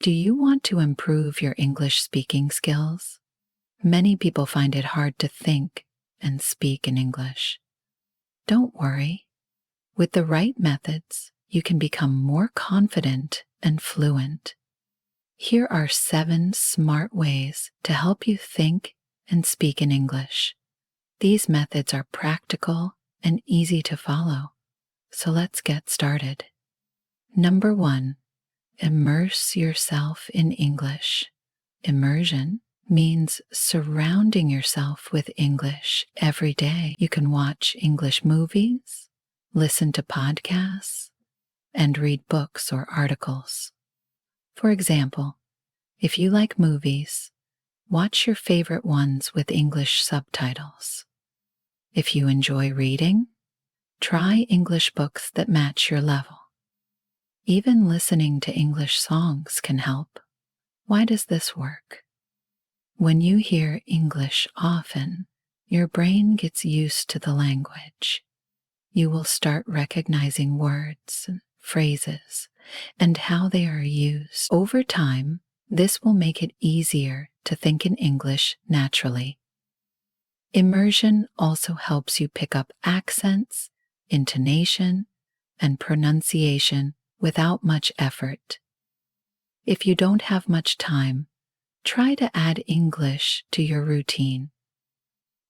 Do you want to improve your English speaking skills? Many people find it hard to think and speak in English. Don't worry. With the right methods, you can become more confident and fluent. Here are 7 smart ways to help you think and speak in English. These methods are practical and easy to follow. So let's get started. Number 1. Immerse yourself in English. Immersion means surrounding yourself with English every day. You can watch English movies, listen to podcasts, and read books or articles. For example, if you like movies, watch your favorite ones with English subtitles. If you enjoy reading, try English books that match your level. Even listening to English songs can help. Why does this work? When you hear English often, your brain gets used to the language. You will start recognizing words and phrases and how they are used. Over time, this will make it easier to think in English naturally. Immersion also helps you pick up accents, intonation, and pronunciation without much effort. If you don't have much time, try to add English to your routine.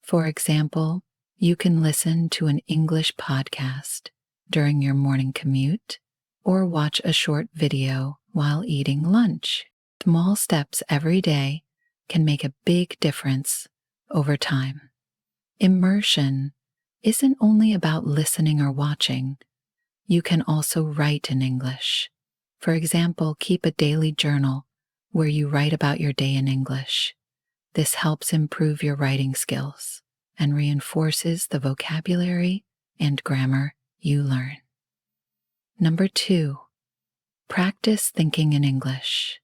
For example, you can listen to an English podcast during your morning commute or watch a short video while eating lunch. Small steps every day can make a big difference over time. Immersion isn't only about listening or watching. You can also write in English. For example, keep a daily journal where you write about your day in English. This helps improve your writing skills and reinforces the vocabulary and grammar you learn. Number 2, practice thinking in English.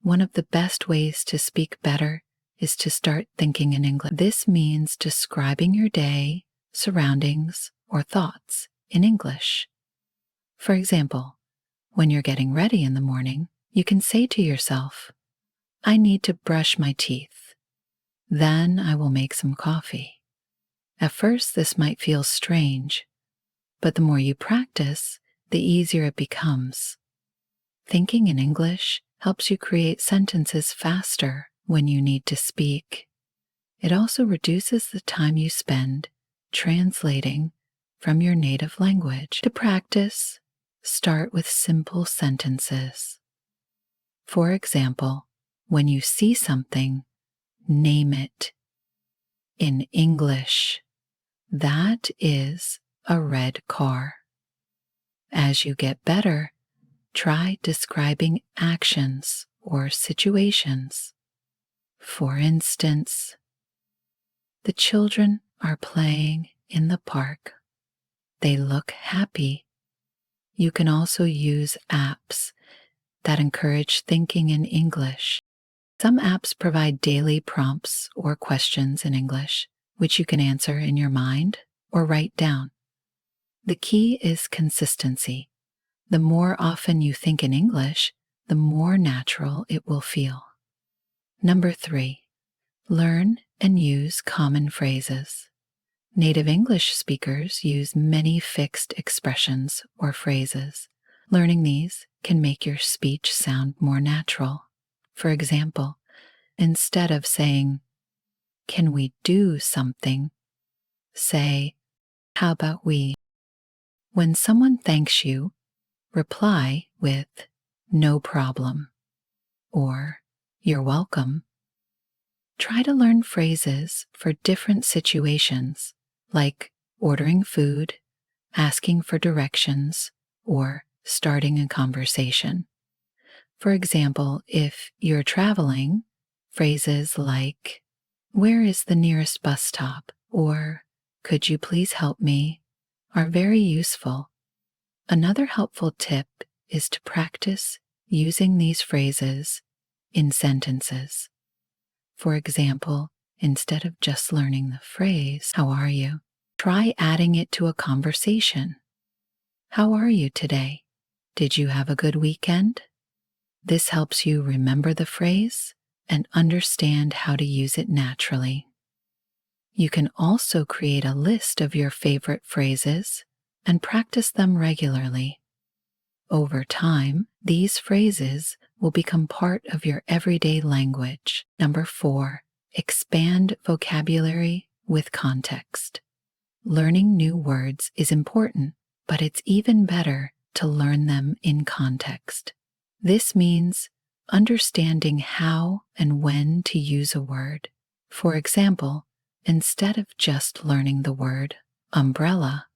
One of the best ways to speak better is to start thinking in English. This means describing your day, surroundings, or thoughts in English. For example, when you're getting ready in the morning, you can say to yourself, "I need to brush my teeth. Then I will make some coffee." At first, this might feel strange, but the more you practice, the easier it becomes. Thinking in English helps you create sentences faster when you need to speak. It also reduces the time you spend translating from your native language. To practice, start with simple sentences. For example, when you see something, name it. In English, that is a red car. As you get better, try describing actions or situations. For instance, the children are playing in the park. They look happy. You can also use apps that encourage thinking in English. Some apps provide daily prompts or questions in English, which you can answer in your mind or write down. The key is consistency. The more often you think in English, the more natural it will feel. Number 3, learn and use common phrases. Native English speakers use many fixed expressions or phrases. Learning these can make your speech sound more natural. For example, instead of saying, "Can we do something?" say, "How about we?" When someone thanks you, reply with, "No problem," or "You're welcome." Try to learn phrases for different situations, like ordering food, asking for directions, or starting a conversation. For example, if you're traveling, phrases like, "Where is the nearest bus stop?" or "Could you please help me?" are very useful. Another helpful tip is to practice using these phrases in sentences. For example, instead of just learning the phrase, "How are you?" try adding it to a conversation. "How are you today? Did you have a good weekend?" This helps you remember the phrase and understand how to use it naturally. You can also create a list of your favorite phrases and practice them regularly. Over time, these phrases will become part of your everyday language. Number 4, expand vocabulary with context. Learning new words is important, but it's even better to learn them in context. This means understanding how and when to use a word. For example, instead of just learning the word umbrella,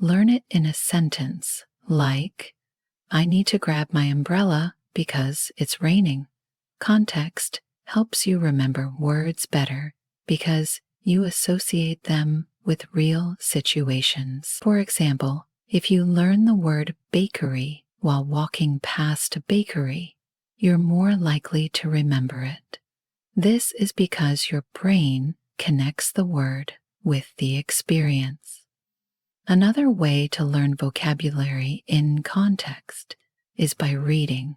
learn it in a sentence like, I need to grab my umbrella because it's raining. Context helps you remember words better because you associate them with real situations. For example, if you learn the word bakery while walking past a bakery, you're more likely to remember it. This is because your brain connects the word with the experience. Another way to learn vocabulary in context is by reading.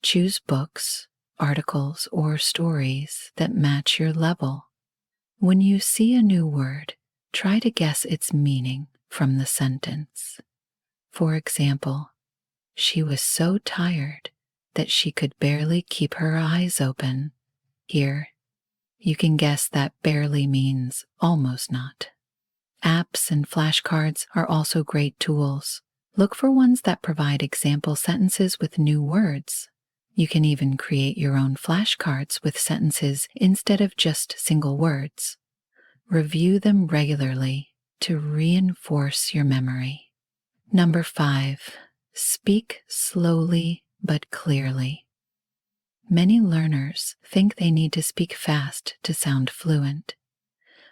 Choose books, articles, or stories that match your level. When you see a new word, try to guess its meaning from the sentence. For example, she was so tired that she could barely keep her eyes open. Here, you can guess that barely means almost not. Apps and flashcards are also great tools. Look for ones that provide example sentences with new words. You can even create your own flashcards with sentences instead of just single words. Review them regularly to reinforce your memory. Number 5, speak slowly but clearly. Many learners think they need to speak fast to sound fluent,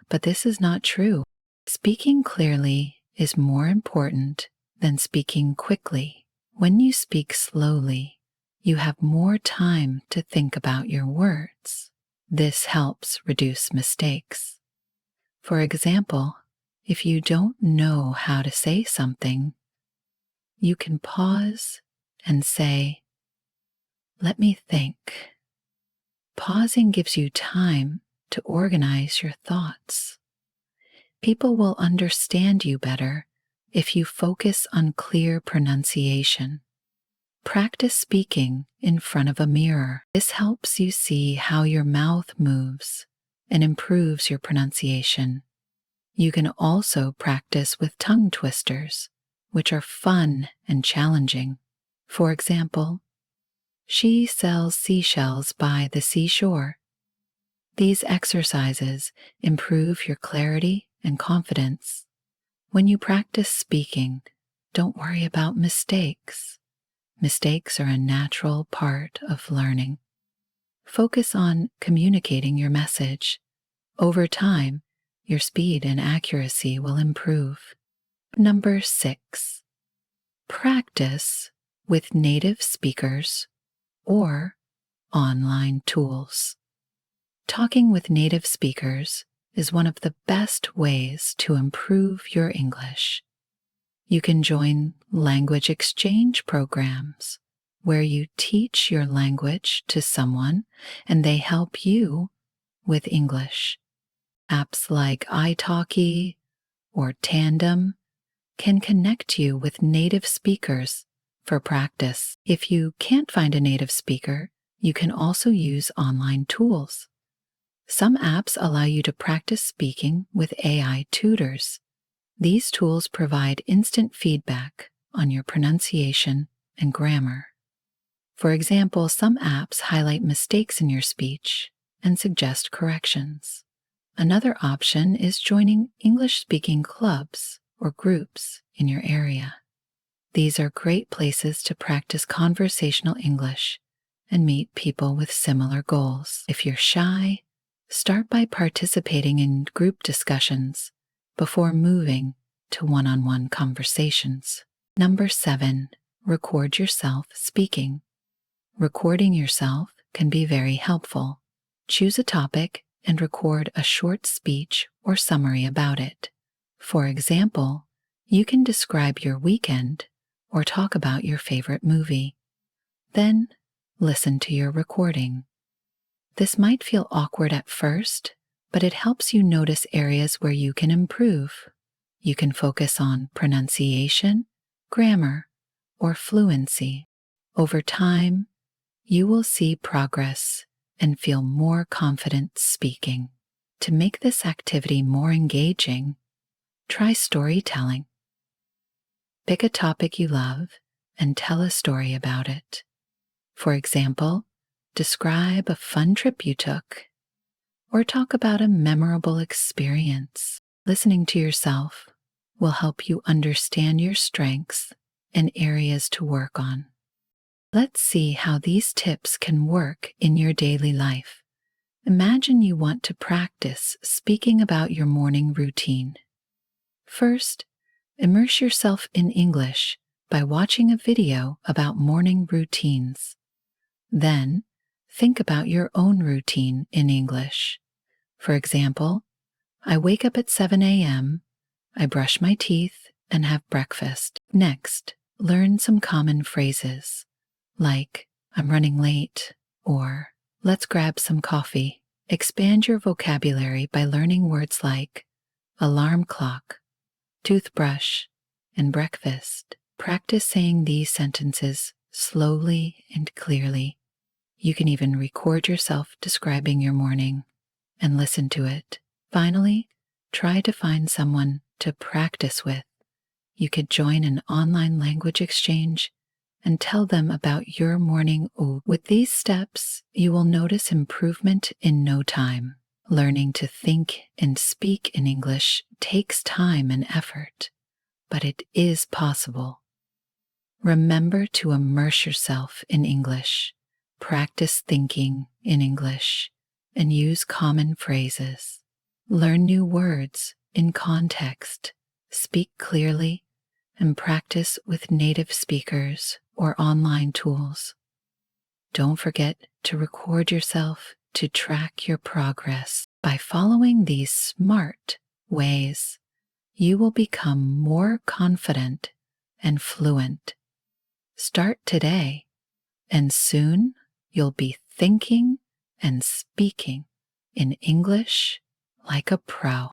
but this is not true. Speaking clearly is more important than speaking quickly. When you speak slowly, you have more time to think about your words. This helps reduce mistakes. For example, if you don't know how to say something, you can pause and say, "Let me think." Pausing gives you time to organize your thoughts. People will understand you better if you focus on clear pronunciation. Practice speaking in front of a mirror. This helps you see how your mouth moves and improves your pronunciation. You can also practice with tongue twisters, which are fun and challenging. For example, she sells seashells by the seashore. These exercises improve your clarity and confidence. When you practice speaking, don't worry about mistakes. Mistakes are a natural part of learning. Focus on communicating your message. Over time, your speed and accuracy will improve. Number 6, practice with native speakers or online tools. Talking with native speakers is one of the best ways to improve your English. You can join language exchange programs where you teach your language to someone and they help you with English. Apps like italki or Tandem can connect you with native speakers for practice. If you can't find a native speaker, you can also use online tools. Some apps allow you to practice speaking with AI tutors. These tools provide instant feedback on your pronunciation and grammar. For example, some apps highlight mistakes in your speech and suggest corrections. Another option is joining English-speaking clubs or groups in your area. These are great places to practice conversational English and meet people with similar goals. If you're shy, start by participating in group discussions before moving to one-on-one conversations. Number 7, record yourself speaking. Recording yourself can be very helpful. Choose a topic and record a short speech or summary about it. For example, you can describe your weekend or talk about your favorite movie. Then, listen to your recording. This might feel awkward at first, but it helps you notice areas where you can improve. You can focus on pronunciation, grammar, or fluency. Over time, you will see progress and feel more confident speaking. To make this activity more engaging, try storytelling. Pick a topic you love and tell a story about it. For example, describe a fun trip you took, or talk about a memorable experience. Listening to yourself will help you understand your strengths and areas to work on. Let's see how these tips can work in your daily life. Imagine you want to practice speaking about your morning routine. First, immerse yourself in English by watching a video about morning routines. Then, think about your own routine in English. For example, I wake up at 7 a.m., I brush my teeth, and have breakfast. Next, learn some common phrases, like, I'm running late, or let's grab some coffee. Expand your vocabulary by learning words like alarm clock, toothbrush, and breakfast. Practice saying these sentences slowly and clearly. You can even record yourself describing your morning and listen to it. Finally, try to find someone to practice with. You could join an online language exchange and tell them about your morning oud. With these steps, you will notice improvement in no time. Learning to think and speak in English takes time and effort, but it is possible. Remember to immerse yourself in English. Practice thinking in English and use common phrases. Learn new words in context. Speak clearly and practice with native speakers or online tools. Don't forget to record yourself to track your progress. By following these smart ways, you will become more confident and fluent. Start today, and soon you'll be thinking and speaking in English like a pro.